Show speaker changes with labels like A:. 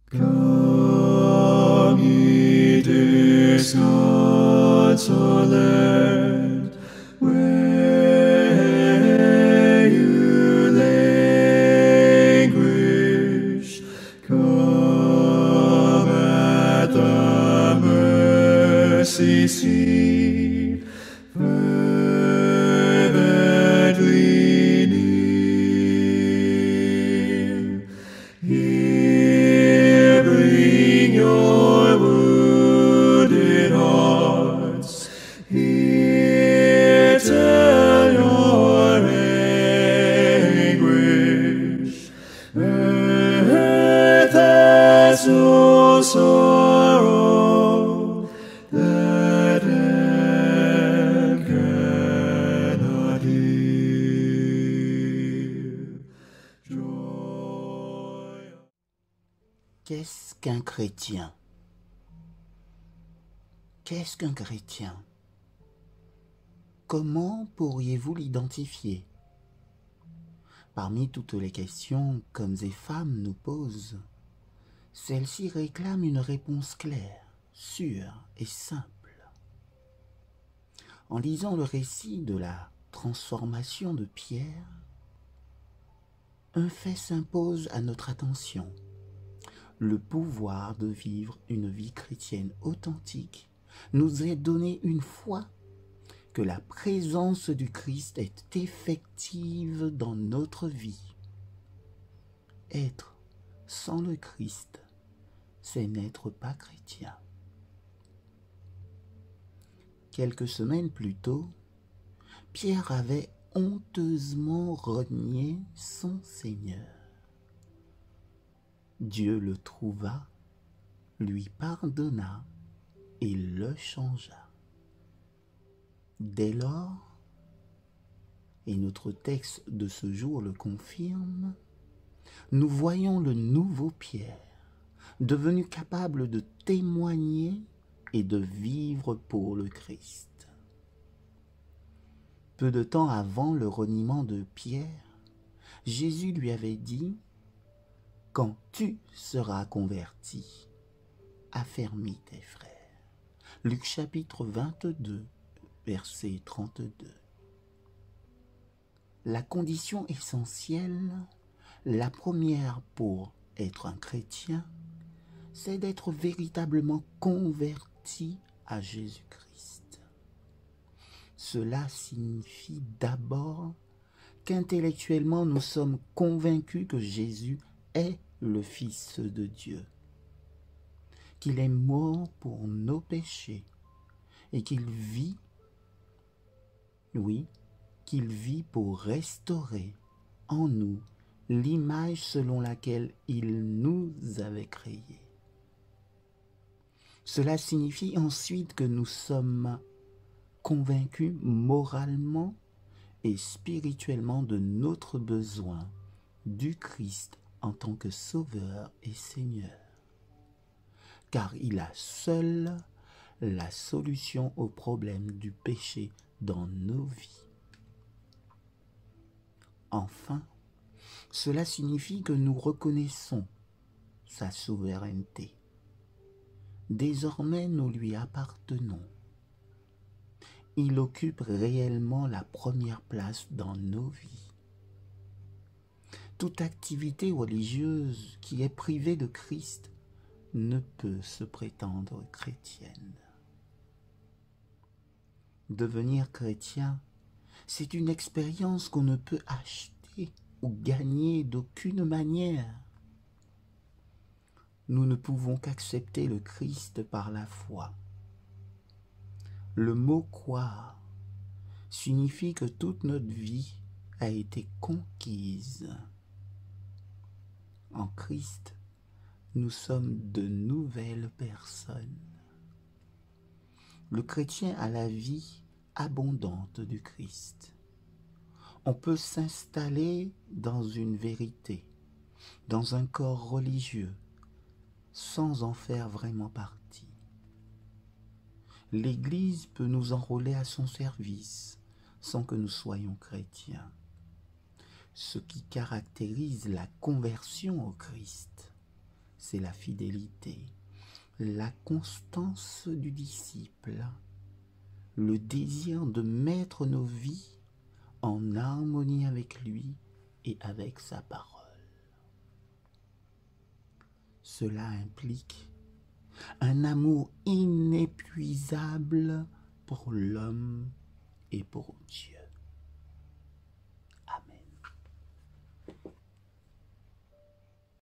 A: Come ye disconsolate, where you languish, come at the mercy seat, fervently near. Here bring your wounded hearts, here tell your anguish. Earth has no sorrow that hand cannot heal. Joy.
B: Qu'est-ce qu'un chrétien? Qu'est-ce qu'un chrétien? Comment pourriez-vous l'identifier? Parmi toutes les questions qu'hommes et femmes nous posent, celle-ci réclame une réponse claire, sûre et simple. En lisant le récit de la transformation de Pierre, un fait s'impose à notre attention. Le pouvoir de vivre une vie chrétienne authentique nous est donné une fois que la présence du Christ est effective dans notre vie. Être sans le Christ, c'est n'être pas chrétien. Quelques semaines plus tôt, Pierre avait honteusement renié son Seigneur. Dieu le trouva, lui pardonna et le changea. Dès lors, et notre texte de ce jour le confirme, nous voyons le nouveau Pierre, devenu capable de témoigner et de vivre pour le Christ. Peu de temps avant le reniement de Pierre, Jésus lui avait dit: « Quand tu seras converti, affermis tes frères. » Luc chapitre 22, verset 32. La condition essentielle, la première pour être un chrétien, c'est d'être véritablement converti à Jésus-Christ. Cela signifie d'abord qu'intellectuellement nous sommes convaincus que Jésus est le Fils de Dieu, qu'il est mort pour nos péchés et qu'il vit, oui, qu'il vit pour restaurer en nous l'image selon laquelle il nous avait créés. Cela signifie ensuite que nous sommes convaincus moralement et spirituellement de notre besoin du Christ en tant que Sauveur et Seigneur, car il a seul la solution au problème du péché dans nos vies. Enfin, cela signifie que nous reconnaissons sa souveraineté. Désormais, nous lui appartenons. Il occupe réellement la première place dans nos vies. Toute activité religieuse qui est privée de Christ ne peut se prétendre chrétienne. Devenir chrétien, c'est une expérience qu'on ne peut acheter ou gagner d'aucune manière. Nous ne pouvons qu'accepter le Christ par la foi. Le mot « croire » signifie que toute notre vie a été conquise. En Christ, nous sommes de nouvelles personnes. Le chrétien a la vie abondante du Christ. On peut s'installer dans une vérité, dans un corps religieux, sans en faire vraiment partie. L'Église peut nous enrôler à son service sans que nous soyons chrétiens. Ce qui caractérise la conversion au Christ, c'est la fidélité, la constance du disciple, le désir de mettre nos vies en harmonie avec lui et avec sa parole. Cela implique un amour inépuisable pour l'homme et pour Dieu.